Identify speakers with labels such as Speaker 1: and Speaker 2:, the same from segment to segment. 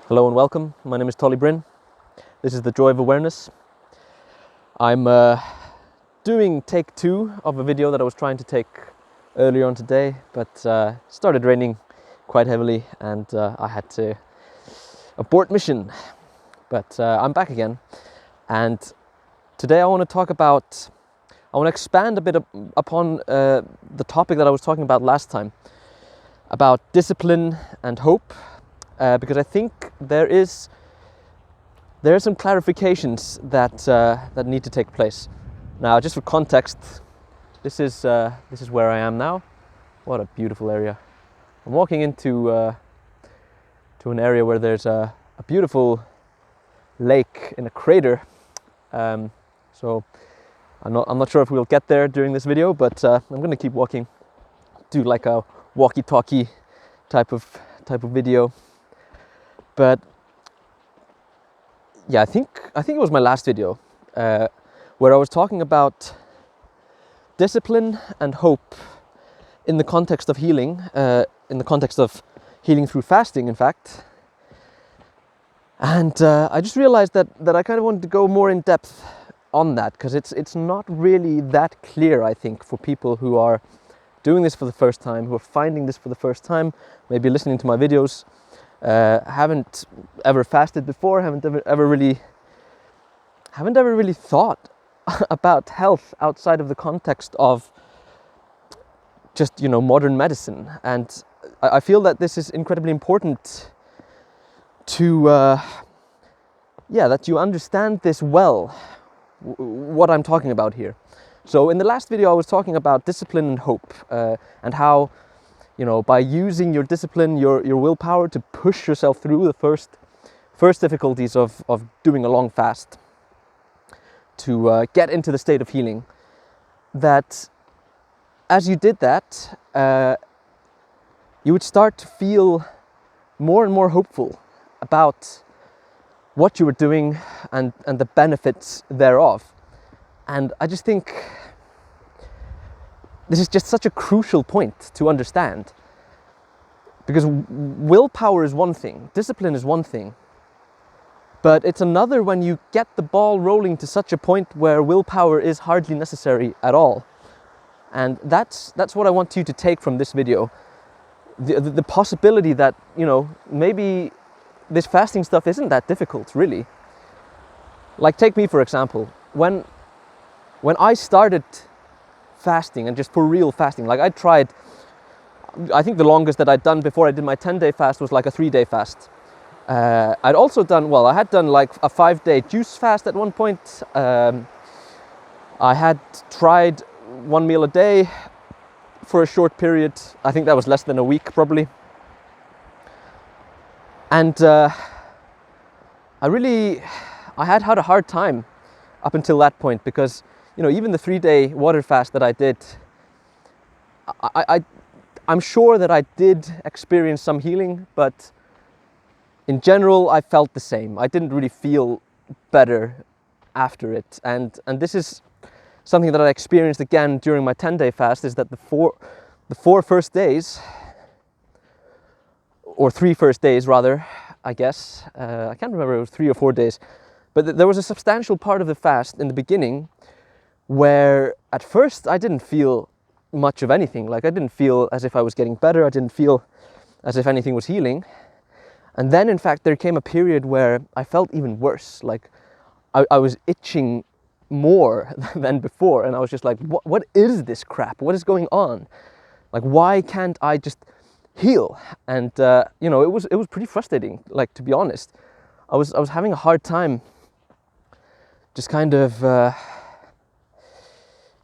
Speaker 1: Hello and welcome. My name is Tolly Bryn. This is The Joy of Awareness. I'm doing take 2 of a video that I was trying to take earlier on today, but it started raining quite heavily and I had to abort mission. But I'm back again, and today I want to expand a bit upon the topic that I was talking about last time, about discipline and hope. Because I think there are some clarifications that need to take place. Now, just for context, this is where I am now. What a beautiful area! I'm walking into to an area where there's a beautiful lake in a crater. So I'm not sure if we'll get there during this video, but I'm going to keep walking. Do like a walkie-talkie type of video. But yeah, I think it was my last video where I was talking about discipline and hope in the context of healing, in the context of healing through fasting, in fact. And I just realized that I kind of wanted to go more in depth on that, because it's not really that clear, I think, for people who are doing this for the first time, who are finding this for the first time, maybe listening to my videos. Haven't ever fasted before, haven't ever really thought about health outside of the context of just, modern medicine. And I feel that this is incredibly important to that you understand this well, what I'm talking about here. So in the last video I was talking about discipline and hope, and how by using your discipline, your willpower to push yourself through the first difficulties of doing a long fast, to get into the state of healing, that as you did that, you would start to feel more and more hopeful about what you were doing and the benefits thereof. And I just think this is just such a crucial point to understand, because willpower is one thing, discipline is one thing, but it's another when you get the ball rolling to such a point where willpower is hardly necessary at all. And that's what I want you to take from this video. The possibility that, maybe this fasting stuff isn't that difficult, really. Like, take me for example. When I started fasting, and just for real fasting, like I think the longest that I'd done before I did my 10-day fast was like a 3-day fast. I had done like a 5-day juice fast at one point. I had tried 1 meal a day for a short period. I think that was less than a week probably. And I had a hard time up until that point, because even the 3-day water fast that I did, I'm sure that I did experience some healing, but in general I felt the same. I didn't really feel better after it. And this is something that I experienced again during my 10-day fast, is that the four first days, or 3 first days rather, I guess, I can't remember, it was 3 or 4 days, but there was a substantial part of the fast in the beginning where at first I didn't feel much of anything. Like, I didn't feel as if I was getting better, I didn't feel as if anything was healing. And then in fact there came a period where I felt even worse. Like I was itching more than before, and I was just like, what is this crap? What is going on? Like, why can't I just heal? And it was pretty frustrating, like, to be honest. I was having a hard time just kind of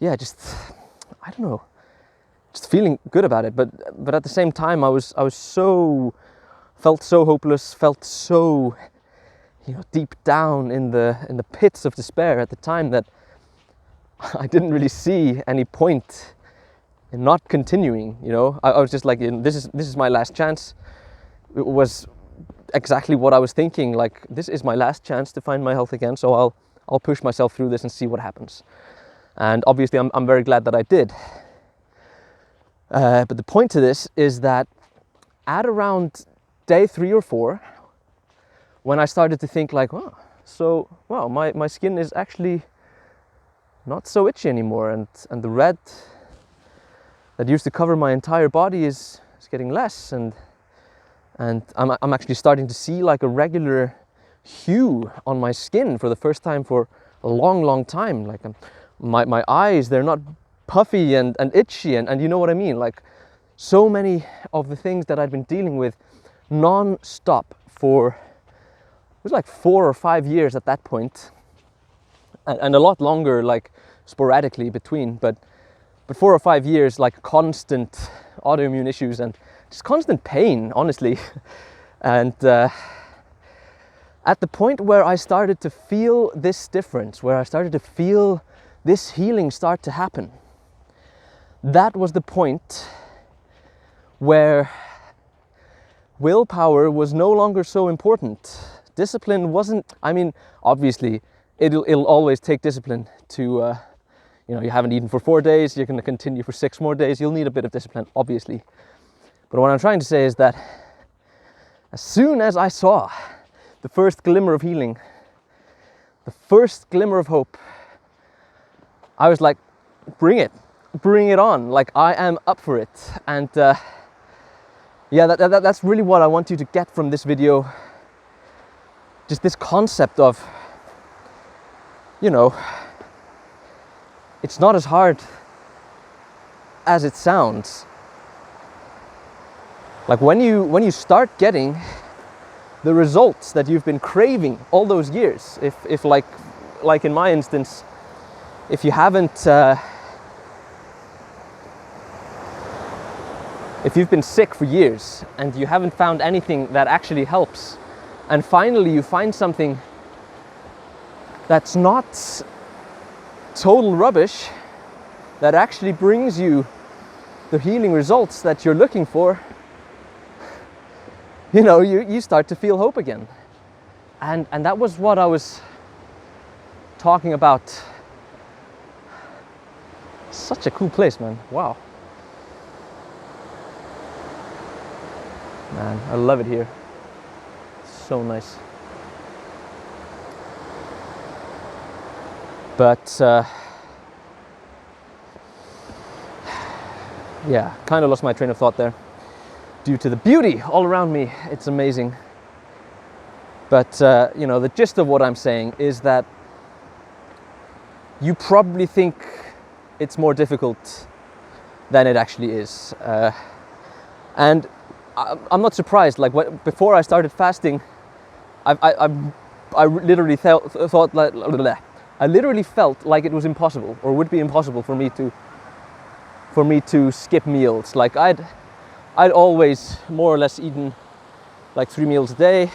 Speaker 1: I don't know, just feeling good about it, but at the same time I felt so hopeless, felt so deep down in the pits of despair at the time, that I didn't really see any point in not continuing. I was just like, this is my last chance. It was exactly what I was thinking, like, this is my last chance to find my health again, so I'll push myself through this and see what happens. And obviously I'm very glad that I did. But the point to this is that at around day 3 or 4, when I started to think like, oh, so wow, my skin is actually not so itchy anymore, and the red that used to cover my entire body is getting less, and I'm actually starting to see like a regular hue on my skin for the first time for a long time. Like my eyes, they're not puffy and itchy, and you know what I mean, like so many of the things that I'd been dealing with non-stop for, it was like 4 or 5 years at that point, and a lot longer, like sporadically between, but 4 or 5 years, like constant autoimmune issues and just constant pain, honestly. And at the point where I started to feel this difference, where I started to feel this healing start to happen, that was the point where willpower was no longer so important. Discipline wasn't, I mean, obviously it'll always take discipline to, you haven't eaten for 4 days, you're going to continue for 6 more days, you'll need a bit of discipline, obviously. But what I'm trying to say is that as soon as I saw the first glimmer of healing, the first glimmer of hope, I was like, bring it on, like I am up for it. And yeah, that's really what I want you to get from this video. Just this concept of, it's not as hard as it sounds. Like when you start getting the results that you've been craving all those years, if like in my instance, if you haven't, if you've been sick for years and you haven't found anything that actually helps, and finally you find something that's not total rubbish, that actually brings you the healing results that you're looking for, you start to feel hope again. And that was what I was talking about. Such a cool place, man. Wow. Man, I love it here. So nice. But yeah, kind of lost my train of thought there due to the beauty all around me. It's amazing. But the gist of what I'm saying is that you probably think it's more difficult than it actually is, and I'm not surprised. Like before I started fasting, I literally thought like, I literally felt like it was impossible, or would be impossible for me to skip meals. Like I'd always more or less eaten like 3 meals a day.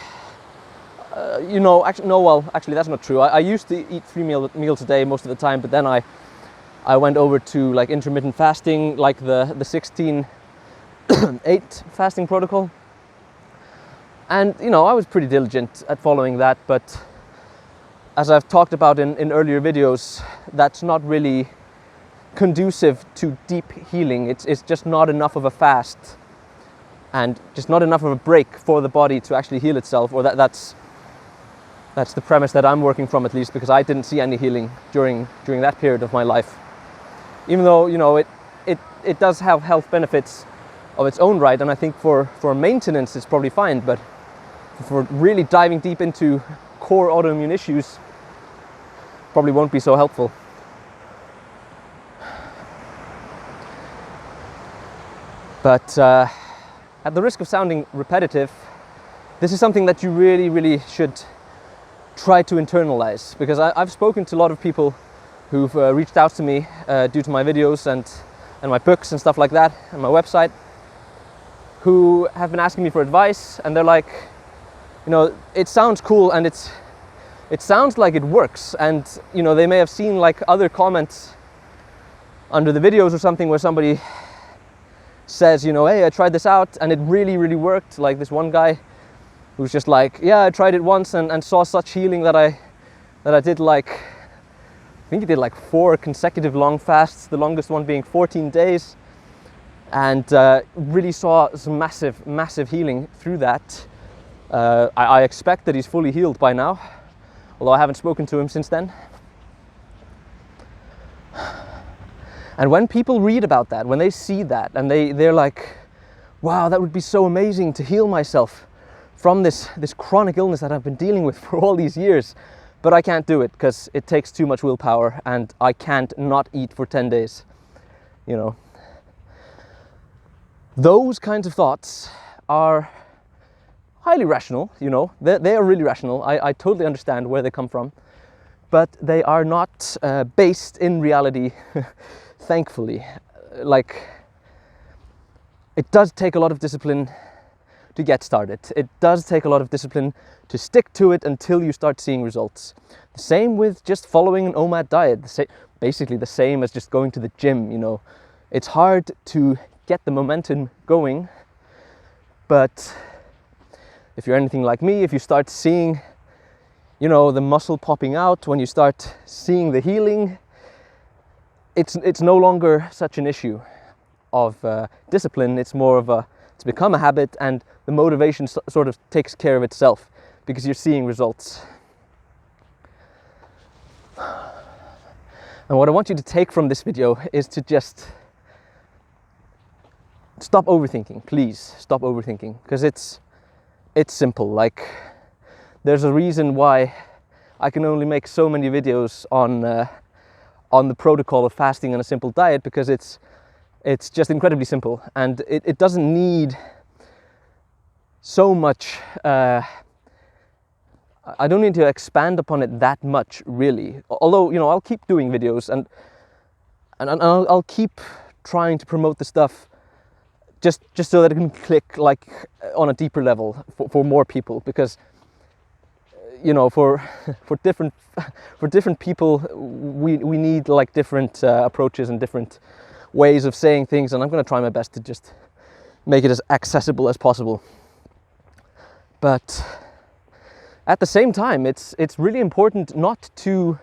Speaker 1: Actually that's not true. I used to eat 3 meals a day most of the time, but then I went over to like intermittent fasting, like the 16/8 fasting protocol. And I was pretty diligent at following that, but as I've talked about in earlier videos, that's not really conducive to deep healing. It's just not enough of a fast, and just not enough of a break for the body to actually heal itself, or that's the premise that I'm working from, at least, because I didn't see any healing during that period of my life. Even though it does have health benefits of its own right, and I think for maintenance it's probably fine, but for really diving deep into core autoimmune issues, probably won't be so helpful. But at the risk of sounding repetitive, this is something that you really should try to internalize, because I've spoken to a lot of people who've reached out to me due to my videos and my books and stuff like that, and my website, who have been asking me for advice, and they're like, it sounds cool and it sounds like it works, and they may have seen like other comments under the videos or something where somebody says, hey, I tried this out and it really worked. Like this one guy who's just like, yeah, I tried it once and saw such healing that I did like, I think he did like 4 consecutive long fasts, the longest one being 14 days, and really saw some massive healing through that. I expect that he's fully healed by now, although I haven't spoken to him since then. And when people read about that, when they see that, and they're like, wow, that would be so amazing to heal myself from this chronic illness that I've been dealing with for all these years, but I can't do it because it takes too much willpower and I can't not eat for 10 days, you know. Those kinds of thoughts are highly rational, you know, they are really rational. I totally understand where they come from, but they are not based in reality, thankfully. Like, it does take a lot of discipline to get started. It does take a lot of discipline to stick to it until you start seeing results. The same with just following an OMAD diet, basically the same as just going to the gym, you know. It's hard to get the momentum going, but if you're anything like me, if you start seeing, you know, the muscle popping out, when you start seeing the healing, it's no longer such an issue of discipline. It's more of it's become a habit, and the motivation sort of takes care of itself because you're seeing results. And what I want you to take from this video is to just stop overthinking. Please stop overthinking, because it's simple. Like, there's a reason why I can only make so many videos on the protocol of fasting and a simple diet, because it's just incredibly simple, and it doesn't need so much. I don't need to expand upon it that much, really. Although, you know, I'll keep doing videos and I'll keep trying to promote the stuff just so that it can click, like, on a deeper level for more people, because, you know, for different people, we need, like, different approaches and different ways of saying things, and I'm going to try my best to just make it as accessible as possible. But at the same time, it's really important not to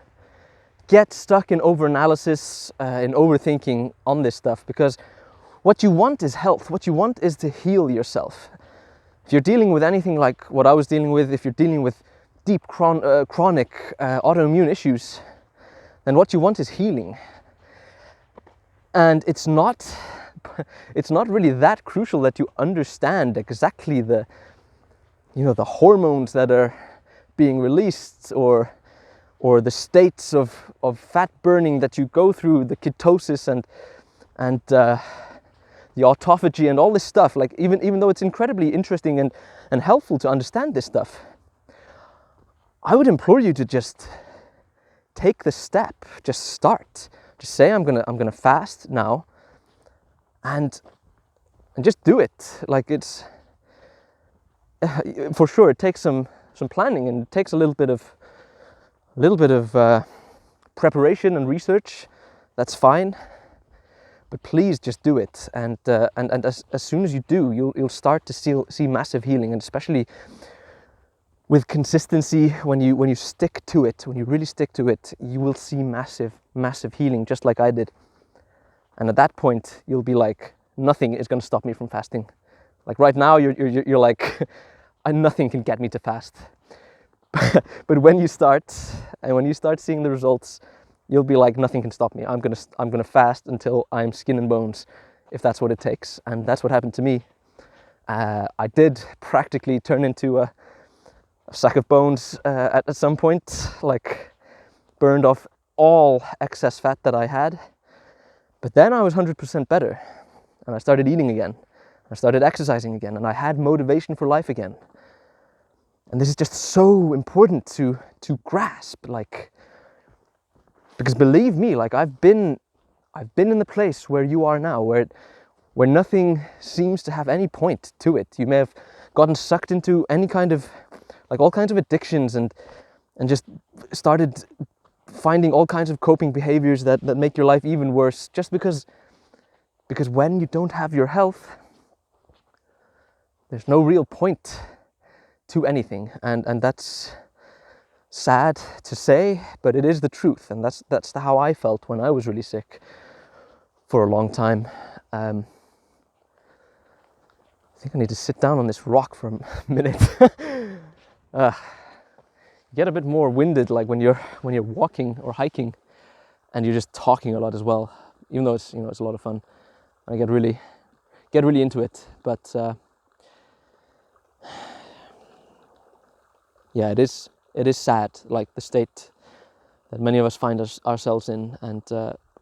Speaker 1: get stuck in overanalysis, in overthinking on this stuff, because what you want is health. What you want is to heal yourself. If you're dealing with anything like what I was dealing with, if you're dealing with deep chronic autoimmune issues, then what you want is healing. And it's not really that crucial that you understand exactly the hormones that are being released, or the states of fat burning that you go through, the ketosis and the autophagy and all this stuff. Like, even though it's incredibly interesting and helpful to understand this stuff, I would implore you to just take the step. Just start. Just say, I'm gonna fast now, and just do it. Like, it's for sure it takes some planning, and it takes a little bit of preparation and research. That's fine, but please just do it. And as soon as you do, you'll start to see massive healing, and especially with consistency, when you stick to it, when you really stick to it, you will see massive healing, just like I did. And at that point, you'll be like, nothing is going to stop me from fasting. Like, right now, you're like, nothing can get me to fast. But when you start, and when you start seeing the results, you'll be like, nothing can stop me. I'm gonna fast until I'm skin and bones, if that's what it takes. And that's what happened to me. I did practically turn into a sack of bones at some point, like, burned off all excess fat that I had. But then I was 100% better, and I started eating again. I started exercising again, and I had motivation for life again. And this is just so important to grasp, like, because believe me, like, I've been in the place where you are now, where nothing seems to have any point to it. You may have gotten sucked into any kind of, like, all kinds of addictions, and just started finding all kinds of coping behaviors that make your life even worse, just because when you don't have your health, there's no real point to anything, and that's sad to say, but it is the truth, and that's how I felt when I was really sick for a long time. I think I need to sit down on this rock for a minute. You get a bit more winded, like when you're walking or hiking, and you're just talking a lot as well. Even though it's it's a lot of fun, I get really into it. But yeah, it is sad, like the state that many of us find ourselves in, and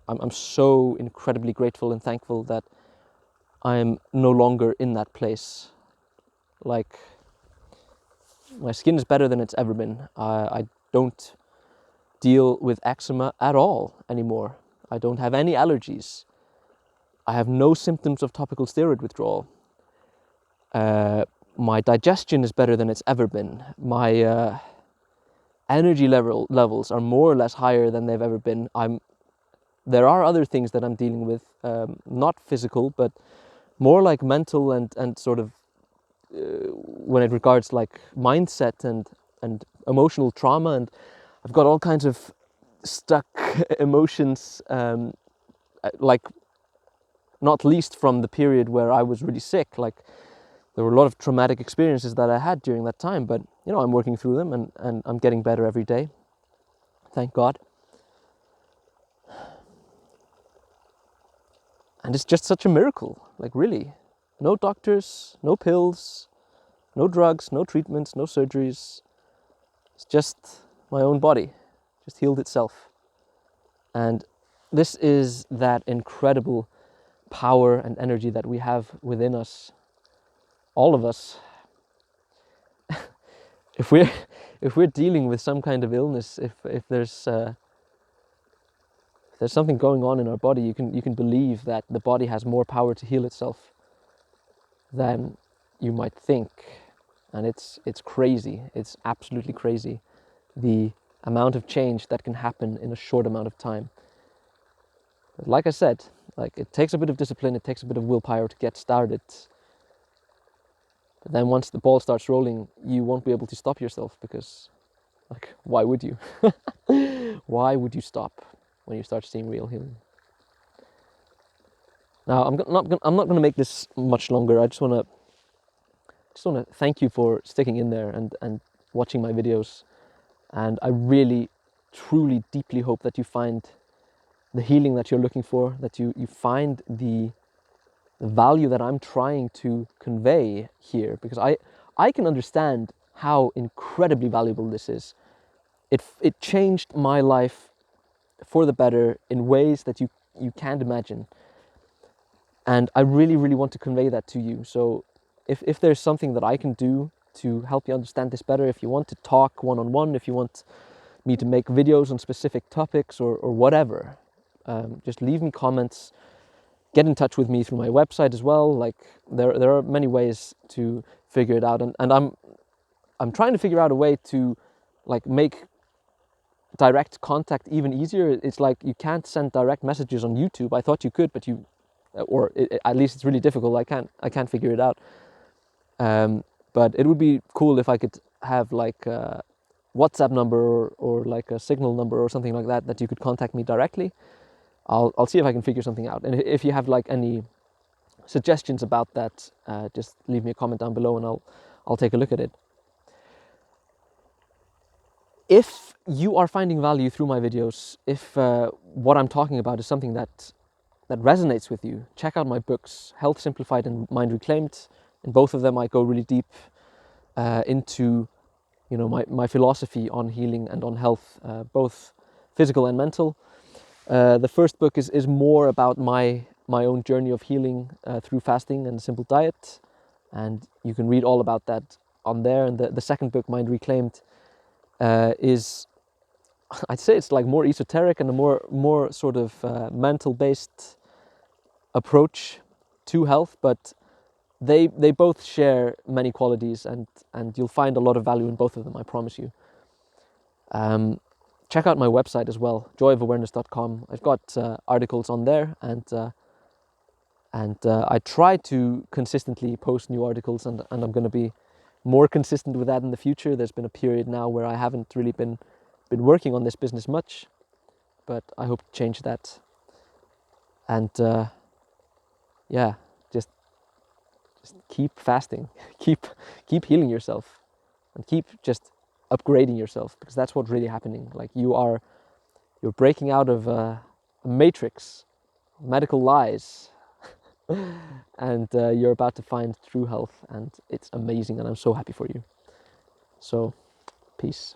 Speaker 1: I'm so incredibly grateful and thankful that I am no longer in that place. Like, my skin is better than it's ever been. I don't deal with eczema at all anymore. I don't have any allergies. I have no symptoms of topical steroid withdrawal. My digestion is better than it's ever been. My energy levels are more or less higher than they've ever been. There are other things that I'm dealing with, not physical, but more like mental and sort of when it regards like mindset and emotional trauma, and I've got all kinds of stuck emotions, like not least from the period where I was really sick. Like, there were a lot of traumatic experiences that I had during that time, but I'm working through them, and I'm getting better every day. Thank God. And it's just such a miracle, like really. No doctors, no pills, no drugs, no treatments, no surgeries. It's just my own body, just healed itself. And this is that incredible power and energy that we have within us, all of us. If we're dealing with some kind of illness, if there's something going on in our body, you can believe that the body has more power to heal itself than you might think. And it's crazy. It's absolutely crazy, the amount of change that can happen in a short amount of time. But like I said, like, it takes a bit of discipline, it takes a bit of willpower to get started. But then once the ball starts rolling, you won't be able to stop yourself, because, like, why would you? Why would you stop when you start seeing real healing? Now, I'm not going to make this much longer. I just want to thank you for sticking in there and watching my videos. And I really, truly, deeply hope that you find the healing that you're looking for, that you find the value that I'm trying to convey here, because I can understand how incredibly valuable this is. It changed my life for the better in ways that you can't imagine. And I really, really want to convey that to you. So if there's something that I can do to help you understand this better, if you want to talk one-on-one, if you want me to make videos on specific topics or whatever, just leave me comments, get in touch with me through my website as well. Like, there are many ways to figure it out, and I'm trying to figure out a way to, like, make direct contact even easier. It's like you can't send direct messages on YouTube. I thought you could, but at least it's really difficult. I can't figure it out. But it would be cool if I could have like a WhatsApp number or like a Signal number or something like that you could contact me directly. I'll see if I can figure something out. And if you have like any suggestions about that, just leave me a comment down below and I'll take a look at it. If you are finding value through my videos, if what I'm talking about is something that resonates with you, check out my books, Health Simplified and Mind Reclaimed. In both of them, I go really deep into my philosophy on healing and on health, both physical and mental. The first book is more about my own journey of healing through fasting and a simple diet, and you can read all about that on there. And the second book, Mind Reclaimed, is, I'd say it's like more esoteric and a more sort of mental based approach to health, but they both share many qualities, and you'll find a lot of value in both of them, I promise you. Check out my website as well, joyofawareness.com. I've got articles on there, and I try to consistently post new articles, and I'm going to be more consistent with that in the future. There's been a period now where I haven't really been working on this business much, but I hope to change that. And yeah, just Just keep fasting, keep healing yourself, and keep just upgrading yourself, because that's what's really happening. Like you're breaking out of a matrix, medical lies, and you're about to find true health, and it's amazing, and I'm so happy for you. So, peace.